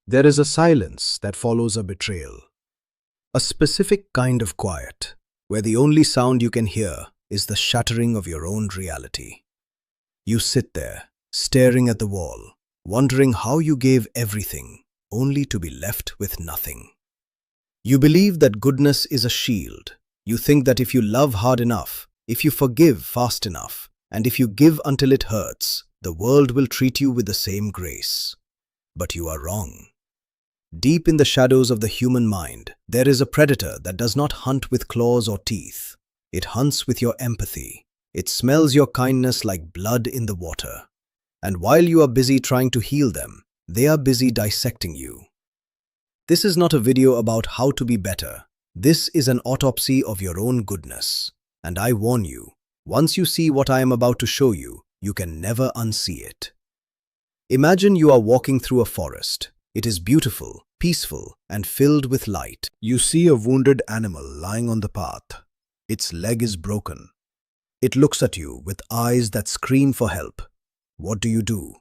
There is a silence that follows a betrayal. A specific kind of quiet, where the only sound you can hear is the shattering of your own reality. You sit there, staring at the wall, wondering how you gave everything, only to be left with nothing. You believe that goodness is a shield. You think that if you love hard enough, if you forgive fast enough, and if you give until it hurts, the world will treat you with the same grace. But you are wrong. Deep in the shadows of the human mind, there is a predator that does not hunt with claws or teeth. It hunts with your empathy. It smells your kindness like blood in the water. And while you are busy trying to heal them, they are busy dissecting you. This is not a video about how to be better. This is an autopsy of your own goodness. And I warn you, once you see what I am about to show you, you can never unsee it. Imagine you are walking through a forest. It is beautiful, peaceful, and filled with light. You see a wounded animal lying on the path. Its leg is broken. It looks at you with eyes that scream for help. What do?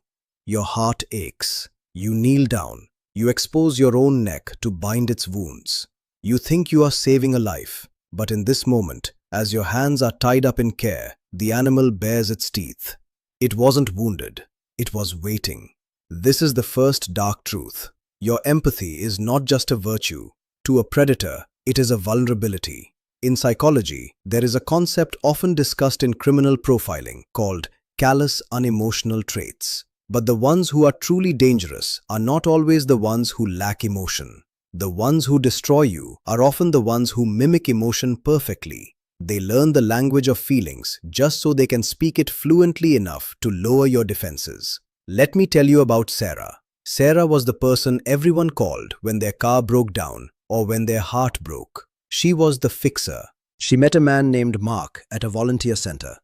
Your heart aches. You kneel down. You expose your own neck to bind its wounds. You think you are saving a life, but in this moment, as your hands are tied up in care, the animal bares its teeth. It wasn't wounded. It was waiting. This is the first dark truth. Your empathy is not just a virtue. To a predator, it is a vulnerability. In psychology, there is a concept often discussed in criminal profiling called callous unemotional traits. But the ones who are truly dangerous are not always the ones who lack emotion. The ones who destroy you are often the ones who mimic emotion perfectly. They learn the language of feelings just so they can speak it fluently enough to lower your defenses. Let me tell you about Sarah. Sarah was the person everyone called when their car broke down or when their heart broke. She was the fixer. She met a man named Mark at a volunteer center.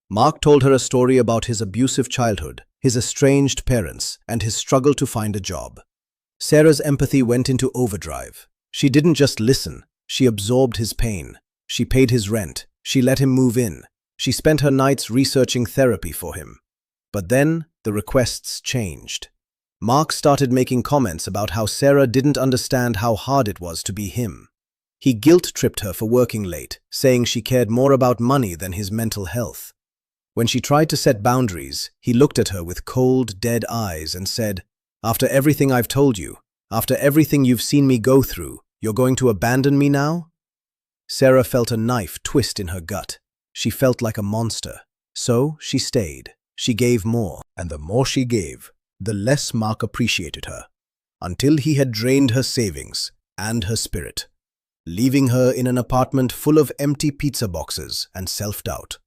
Mark told her a story about his abusive childhood, his estranged parents, and his struggle to find a job. Sarah's empathy went into overdrive. She didn't just listen, she absorbed his pain. She paid his rent. She let him move in. She spent her nights researching therapy for him. But then, the requests changed. Mark started making comments about how Sarah didn't understand how hard it was to be him. He guilt-tripped her for working late, saying she cared more about money than his mental health. When she tried to set boundaries, he looked at her with cold, dead eyes and said, "After everything I've told you, after everything you've seen me go through, you're going to abandon me now?" Sarah felt a knife twist in her gut. She felt like a monster. So she stayed. She gave more. And the more she gave, the less Mark appreciated her. Until he had drained her savings and her spirit, leaving her in an apartment full of empty pizza boxes and self-doubt.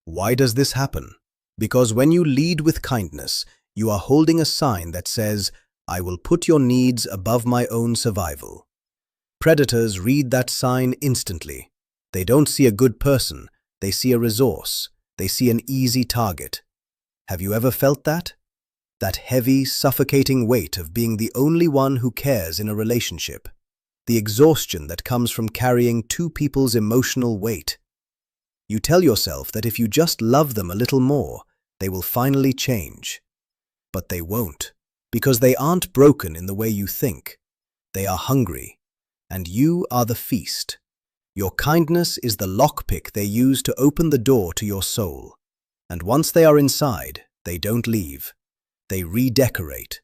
Why does this happen? Because when you lead with kindness, you are holding a sign that says, "I will put your needs above my own survival." Predators read that sign instantly. They don't see a good person, they see a resource, they see an easy target. Have you ever felt that? That heavy, suffocating weight of being the only one who cares in a relationship. The exhaustion that comes from carrying two people's emotional weight. You tell yourself that if you just love them a little more, they will finally change. But they won't, because they aren't broken in the way you think. They are hungry. And you are the feast. Your kindness is the lockpick they use to open the door to your soul. And once they are inside, they don't leave. They redecorate.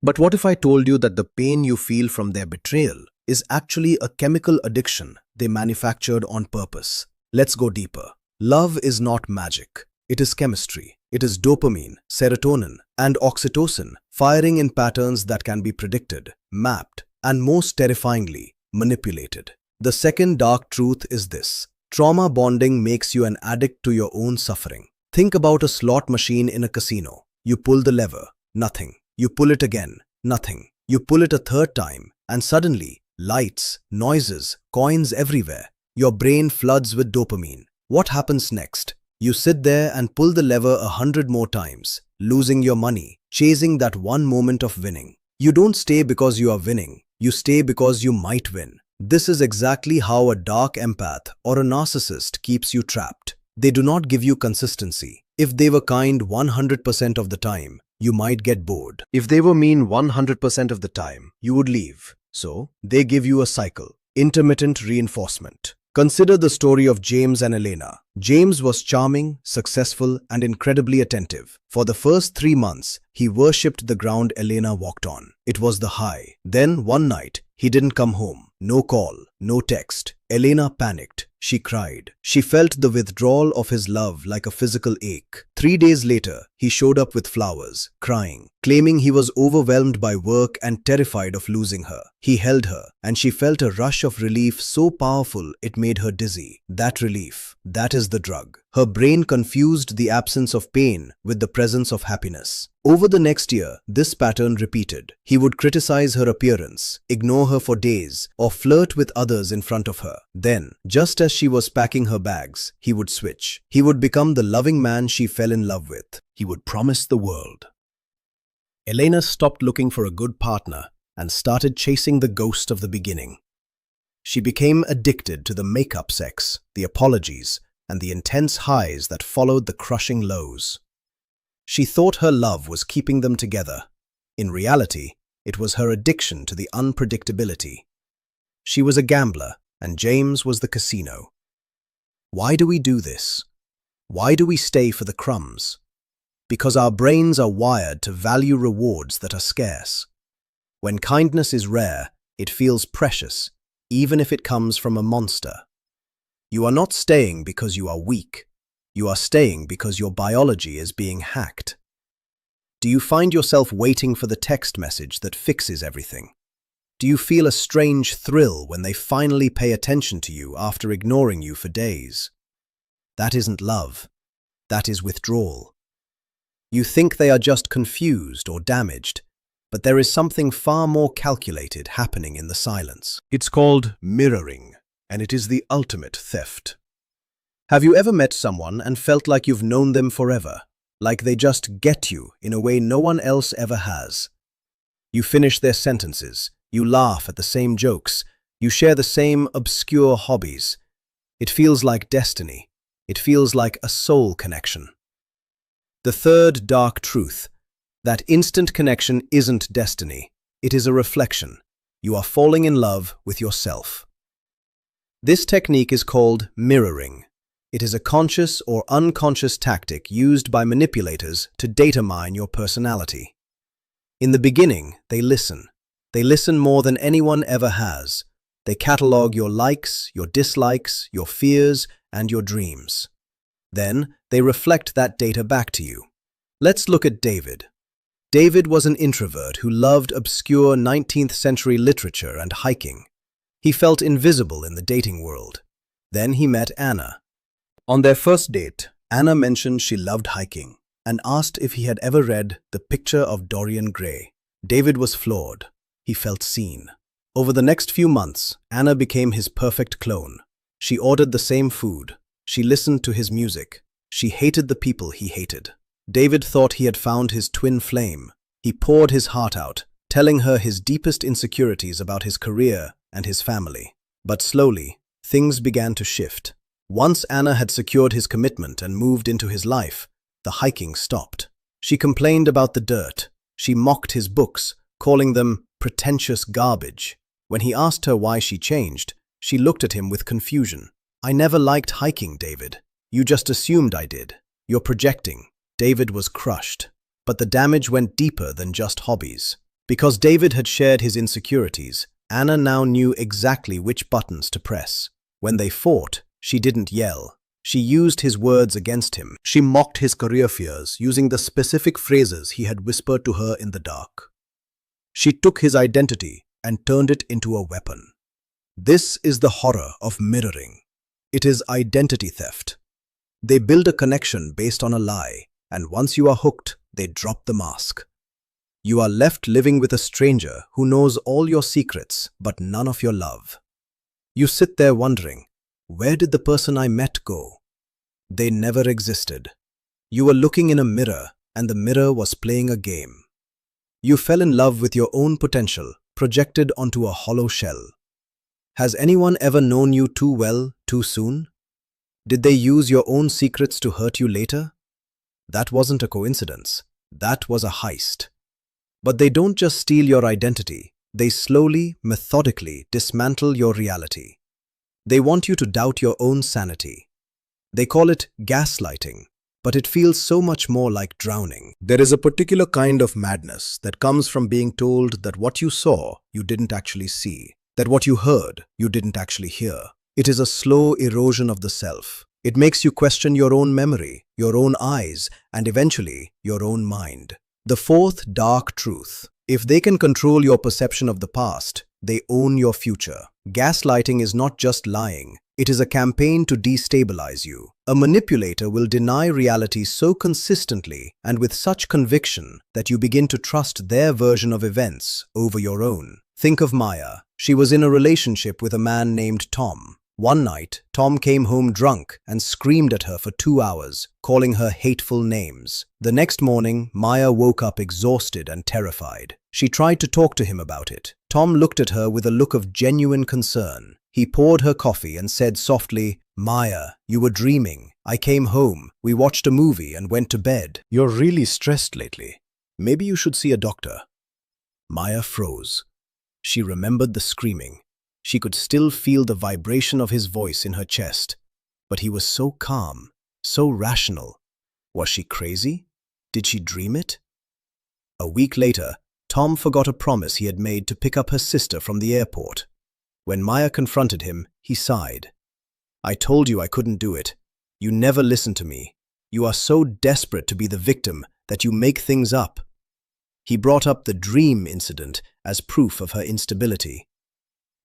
But what if I told you that the pain you feel from their betrayal is actually a chemical addiction they manufactured on purpose? Let's go deeper. Love is not magic. It is chemistry. It is dopamine, serotonin, and oxytocin firing in patterns that can be predicted, mapped, and most terrifyingly, manipulated. The second dark truth is this. Trauma bonding makes you an addict to your own suffering. Think about a slot machine in a casino. You pull the lever, nothing. You pull it again, nothing. You pull it a third time, and suddenly, lights, noises, coins everywhere. Your brain floods with dopamine. What happens next? You sit there and pull the lever 100 more times, losing your money, chasing that one moment of winning. You don't stay because you are winning. You stay because you might win. This is exactly how a dark empath or a narcissist keeps you trapped. They do not give you consistency. If they were kind 100% of the time, you might get bored. If they were mean 100% of the time, you would leave. So, they give you a cycle. Intermittent reinforcement. Consider the story of James and Elena. James was charming, successful, and incredibly attentive. For the first 3 months, he worshipped the ground Elena walked on. It was the high. Then, one night, he didn't come home. No call, no text. Elena panicked. She cried. She felt the withdrawal of his love like a physical ache. 3 days later, he showed up with flowers, crying, claiming he was overwhelmed by work and terrified of losing her. He held her, and she felt a rush of relief so powerful it made her dizzy. That relief, that is the drug. Her brain confused the absence of pain with the presence of happiness. Over the next year, this pattern repeated. He would criticize her appearance, ignore her for days, or flirt with others in front of her. Then, just as she was packing her bags, he would switch. He would become the loving man she fell in love with. He would promise the world. Elena stopped looking for a good partner and started chasing the ghost of the beginning. She became addicted to the makeup sex, the apologies, and the intense highs that followed the crushing lows. She thought her love was keeping them together. In reality, it was her addiction to the unpredictability. She was a gambler, and James was the casino. Why do we do this? Why do we stay for the crumbs? Because our brains are wired to value rewards that are scarce. When kindness is rare, it feels precious, even if it comes from a monster. You are not staying because you are weak. You are staying because your biology is being hacked. Do you find yourself waiting for the text message that fixes everything? Do you feel a strange thrill when they finally pay attention to you after ignoring you for days? That isn't love. That is withdrawal. You think they are just confused or damaged, but there is something far more calculated happening in the silence. It's called mirroring, and it is the ultimate theft. Have you ever met someone and felt like you've known them forever? Like they just get you in a way no one else ever has? You finish their sentences, you laugh at the same jokes, you share the same obscure hobbies. It feels like destiny. It feels like a soul connection. The third dark truth: that instant connection isn't destiny. It is a reflection. You are falling in love with yourself. This technique is called mirroring. It is a conscious or unconscious tactic used by manipulators to data mine your personality. In the beginning, they listen. They listen more than anyone ever has. They catalog your likes, your dislikes, your fears, and your dreams. Then, they reflect that data back to you. Let's look at David. David was an introvert who loved obscure 19th century literature and hiking. He felt invisible in the dating world. Then he met Anna. On their first date, Anna mentioned she loved hiking and asked if he had ever read The Picture of Dorian Gray. David was floored. He felt seen. Over the next few months, Anna became his perfect clone. She ordered the same food. She listened to his music. She hated the people he hated. David thought he had found his twin flame. He poured his heart out, telling her his deepest insecurities about his career and his family. But slowly, things began to shift. Once Anna had secured his commitment and moved into his life, the hiking stopped. She complained about the dirt. She mocked his books, calling them pretentious garbage. When he asked her why she changed, she looked at him with confusion. "I never liked hiking, David. You just assumed I did. You're projecting." David was crushed. But the damage went deeper than just hobbies. Because David had shared his insecurities, Anna now knew exactly which buttons to press. When they fought, she didn't yell. She used his words against him. She mocked his career fears, using the specific phrases he had whispered to her in the dark. She took his identity and turned it into a weapon. This is the horror of mirroring. It is identity theft. They build a connection based on a lie, and once you are hooked, they drop the mask. You are left living with a stranger who knows all your secrets but none of your love. You sit there wondering, where did the person I met go? They never existed. You were looking in a mirror, and the mirror was playing a game. You fell in love with your own potential, projected onto a hollow shell. Has anyone ever known you too well, too soon? Did they use your own secrets to hurt you later? That wasn't a coincidence. That was a heist. But they don't just steal your identity, they slowly, methodically dismantle your reality. They want you to doubt your own sanity. They call it gaslighting, but it feels so much more like drowning. There is a particular kind of madness that comes from being told that what you saw, you didn't actually see, that what you heard, you didn't actually hear. It is a slow erosion of the self. It makes you question your own memory, your own eyes, and eventually your own mind. The fourth dark truth. If they can control your perception of the past, they own your future. Gaslighting is not just lying. It is a campaign to destabilize you. A manipulator will deny reality so consistently and with such conviction that you begin to trust their version of events over your own. Think of Maya. She was in a relationship with a man named Tom. One night, Tom came home drunk and screamed at her for 2 hours, calling her hateful names. The next morning, Maya woke up exhausted and terrified. She tried to talk to him about it. Tom looked at her with a look of genuine concern. He poured her coffee and said softly, "Maya, you were dreaming. I came home, we watched a movie and went to bed. You're really stressed lately. Maybe you should see a doctor." Maya froze. She remembered the screaming. She could still feel the vibration of his voice in her chest. But he was so calm, so rational. Was she crazy? Did she dream it? A week later, Tom forgot a promise he had made to pick up her sister from the airport. When Maya confronted him, he sighed. "I told you I couldn't do it. You never listened to me. You are so desperate to be the victim that you make things up." He brought up the dream incident as proof of her instability.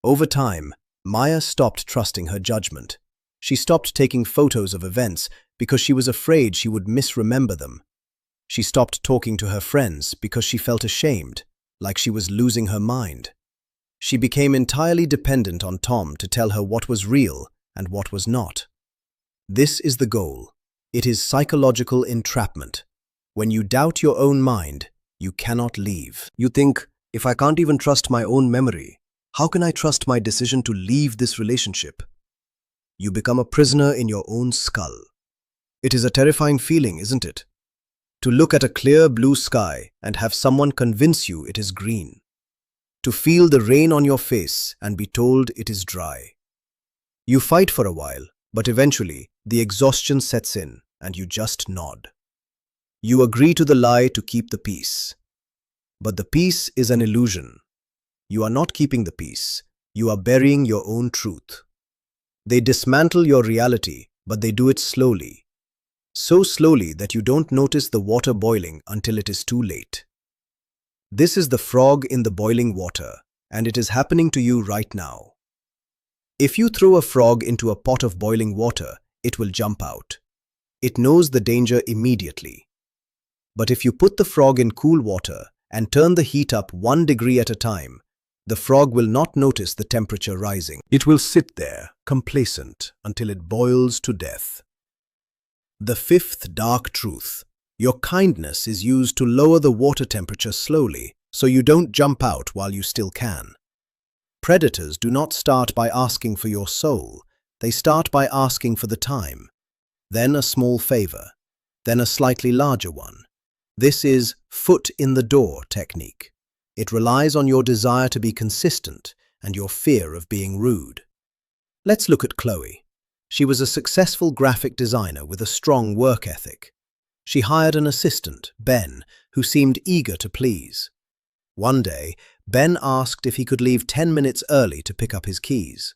Over time, Maya stopped trusting her judgment. She stopped taking photos of events because she was afraid she would misremember them. She stopped talking to her friends because she felt ashamed, like she was losing her mind. She became entirely dependent on Tom to tell her what was real and what was not. This is the goal. It is psychological entrapment. When you doubt your own mind, you cannot leave. You think, if I can't even trust my own memory, how can I trust my decision to leave this relationship? You become a prisoner in your own skull. It is a terrifying feeling, isn't it? To look at a clear blue sky and have someone convince you it is green. To feel the rain on your face and be told it is dry. You fight for a while, but eventually the exhaustion sets in and you just nod. You agree to the lie to keep the peace. But the peace is an illusion. You are not keeping the peace. You are burying your own truth. They dismantle your reality, but they do it slowly. So slowly that you don't notice the water boiling until it is too late. This is the frog in the boiling water, and it is happening to you right now. If you throw a frog into a pot of boiling water, it will jump out. It knows the danger immediately. But if you put the frog in cool water and turn the heat up 1 degree at a time, the frog will not notice the temperature rising. It will sit there, complacent, until it boils to death. The fifth dark truth. Your kindness is used to lower the water temperature slowly, so you don't jump out while you still can. Predators do not start by asking for your soul. They start by asking for the time. Then a small favor. Then a slightly larger one. This is foot in the door technique. It relies on your desire to be consistent and your fear of being rude. Let's look at Chloe. She was a successful graphic designer with a strong work ethic. She hired an assistant, Ben, who seemed eager to please. One day, Ben asked if he could leave 10 minutes early to pick up his keys.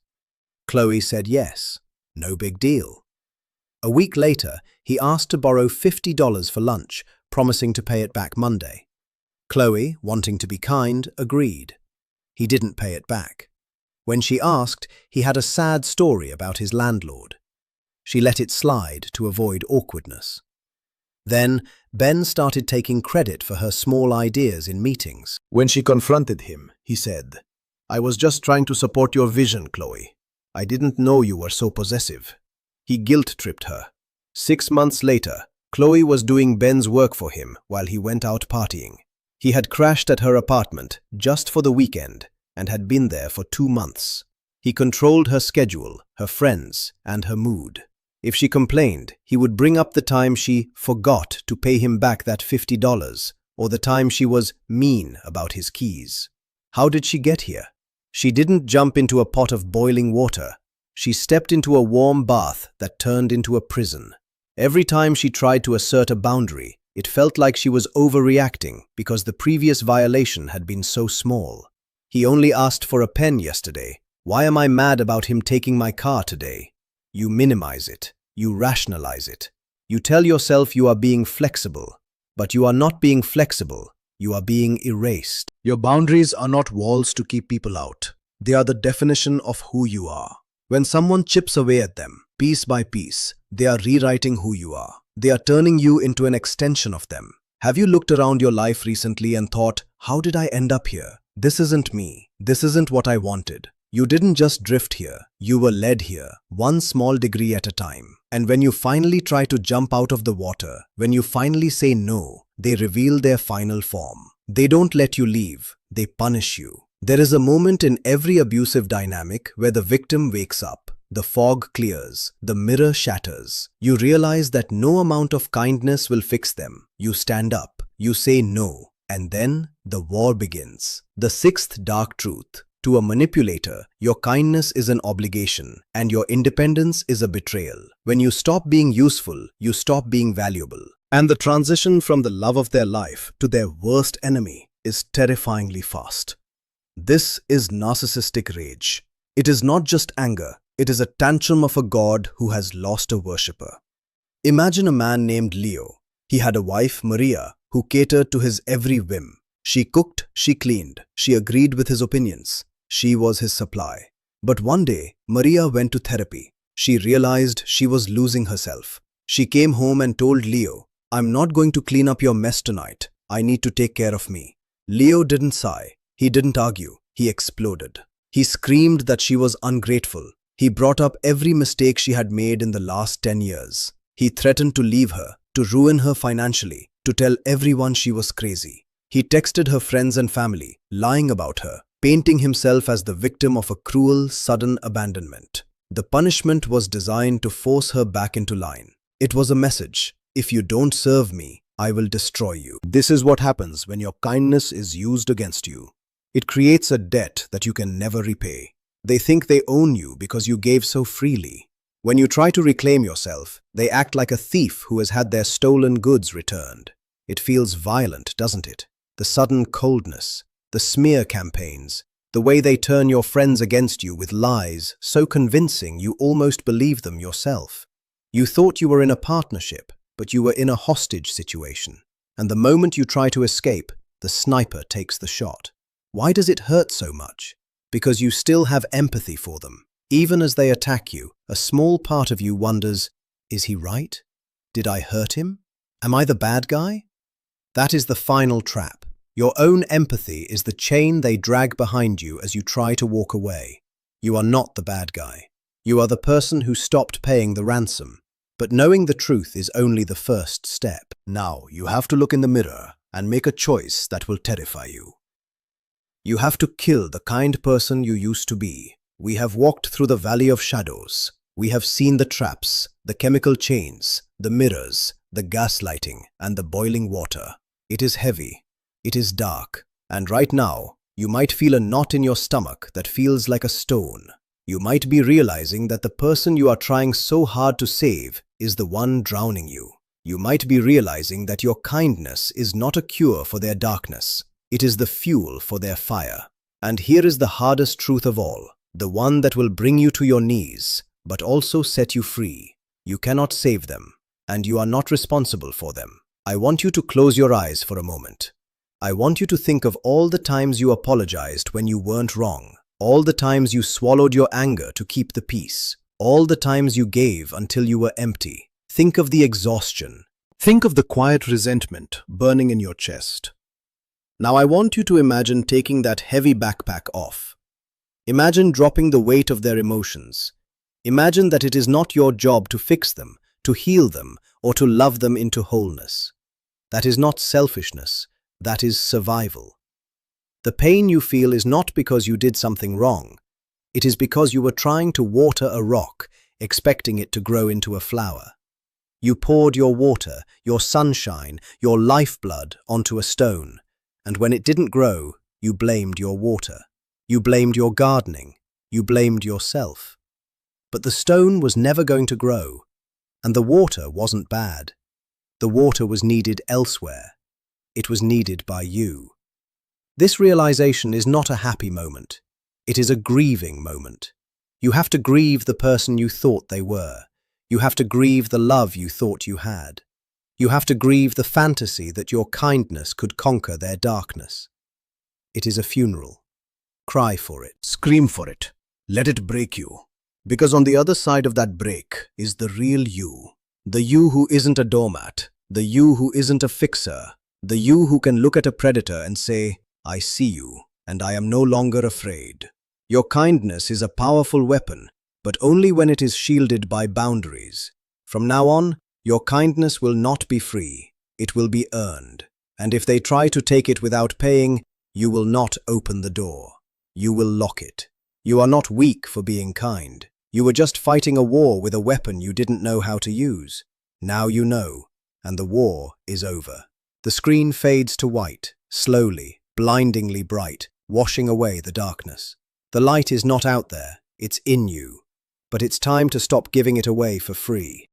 Chloe said yes. No big deal. A week later, he asked to borrow $50 for lunch, promising to pay it back Monday. Chloe, wanting to be kind, agreed. He didn't pay it back. When she asked, he had a sad story about his landlord. She let it slide to avoid awkwardness. Then, Ben started taking credit for her small ideas in meetings. When she confronted him, he said, "I was just trying to support your vision, Chloe. I didn't know you were so possessive." He guilt-tripped her. 6 months later, Chloe was doing Ben's work for him while he went out partying. He had crashed at her apartment just for the weekend and had been there for 2 months. He controlled her schedule, her friends, and her mood. If she complained, he would bring up the time she forgot to pay him back that $50, or the time she was mean about his keys. How did she get here? She didn't jump into a pot of boiling water. She stepped into a warm bath that turned into a prison. Every time she tried to assert a boundary, it felt like she was overreacting because the previous violation had been so small. He only asked for a pen yesterday. Why am I mad about him taking my car today? You minimize it. You rationalize it. You tell yourself you are being flexible, but you are not being flexible. You are being erased. Your boundaries are not walls to keep people out. They are the definition of who you are. When someone chips away at them, piece by piece, they are rewriting who you are. They are turning you into an extension of them. Have you looked around your life recently and thought, how did I end up here? This isn't me. This isn't what I wanted. You didn't just drift here. You were led here, one small degree at a time. And when you finally try to jump out of the water, when you finally say no, they reveal their final form. They don't let you leave. They punish you. There is a moment in every abusive dynamic where the victim wakes up. The fog clears. The mirror shatters. You realize that no amount of kindness will fix them. You stand up. You say no. And then the war begins. The sixth dark truth. To a manipulator, your kindness is an obligation, and your independence is a betrayal. When you stop being useful, you stop being valuable. And the transition from the love of their life to their worst enemy is terrifyingly fast. This is narcissistic rage. It is not just anger, it is a tantrum of a god who has lost a worshipper. Imagine a man named Leo. He had a wife, Maria, who catered to his every whim. She cooked, she cleaned, she agreed with his opinions. She was his supply. But one day, Maria went to therapy. She realized she was losing herself. She came home and told Leo, "I'm not going to clean up your mess tonight. I need to take care of me." Leo didn't sigh. He didn't argue. He exploded. He screamed that she was ungrateful. He brought up every mistake she had made in the last 10 years. He threatened to leave her, to ruin her financially, to tell everyone she was crazy. He texted her friends and family, lying about her, painting himself as the victim of a cruel, sudden abandonment. The punishment was designed to force her back into line. It was a message: if you don't serve me, I will destroy you. This is what happens when your kindness is used against you. It creates a debt that you can never repay. They think they own you because you gave so freely. When you try to reclaim yourself, they act like a thief who has had their stolen goods returned. It feels violent, doesn't it? The sudden coldness, the smear campaigns, the way they turn your friends against you with lies so convincing you almost believe them yourself. You thought you were in a partnership, but you were in a hostage situation. And the moment you try to escape, the sniper takes the shot. Why does it hurt so much? Because you still have empathy for them. Even as they attack you, a small part of you wonders, is he right? Did I hurt him? Am I the bad guy? That is the final trap. Your own empathy is the chain they drag behind you as you try to walk away. You are not the bad guy. You are the person who stopped paying the ransom. But knowing the truth is only the first step. Now you have to look in the mirror and make a choice that will terrify you. You have to kill the kind person you used to be. We have walked through the valley of shadows. We have seen the traps, the chemical chains, the mirrors, the gaslighting, and the boiling water. It is heavy. It is dark. And right now, you might feel a knot in your stomach that feels like a stone. You might be realizing that the person you are trying so hard to save is the one drowning you. You might be realizing that your kindness is not a cure for their darkness. It is the fuel for their fire. And here is the hardest truth of all, the one that will bring you to your knees, but also set you free. You cannot save them, and you are not responsible for them. I want you to close your eyes for a moment. I want you to think of all the times you apologized when you weren't wrong, all the times you swallowed your anger to keep the peace, all the times you gave until you were empty. Think of the exhaustion. Think of the quiet resentment burning in your chest. Now I want you to imagine taking that heavy backpack off. Imagine dropping the weight of their emotions. Imagine that it is not your job to fix them, to heal them, or to love them into wholeness. That is not selfishness. That is survival. The pain you feel is not because you did something wrong. It is because you were trying to water a rock expecting it to grow into a flower. You poured your water, your sunshine, your lifeblood onto a stone, and when it didn't grow, you blamed your water. You blamed your gardening. You blamed yourself. But the stone was never going to grow, and the water wasn't bad. The water was needed elsewhere. It was needed by you. This realization is not a happy moment. It is a grieving moment. You have to grieve the person you thought they were. You have to grieve the love you thought you had. You have to grieve the fantasy that your kindness could conquer their darkness. It is a funeral. Cry for it. Scream for it. Let it break you. Because on the other side of that break is the real you. The you who isn't a doormat. The you who isn't a fixer. The you who can look at a predator and say, I see you, and I am no longer afraid. Your kindness is a powerful weapon, but only when it is shielded by boundaries. From now on, your kindness will not be free. It will be earned. And if they try to take it without paying, you will not open the door. You will lock it. You are not weak for being kind. You were just fighting a war with a weapon you didn't know how to use. Now you know, and the war is over. The screen fades to white, slowly, blindingly bright, washing away the darkness. The light is not out there, it's in you. But it's time to stop giving it away for free.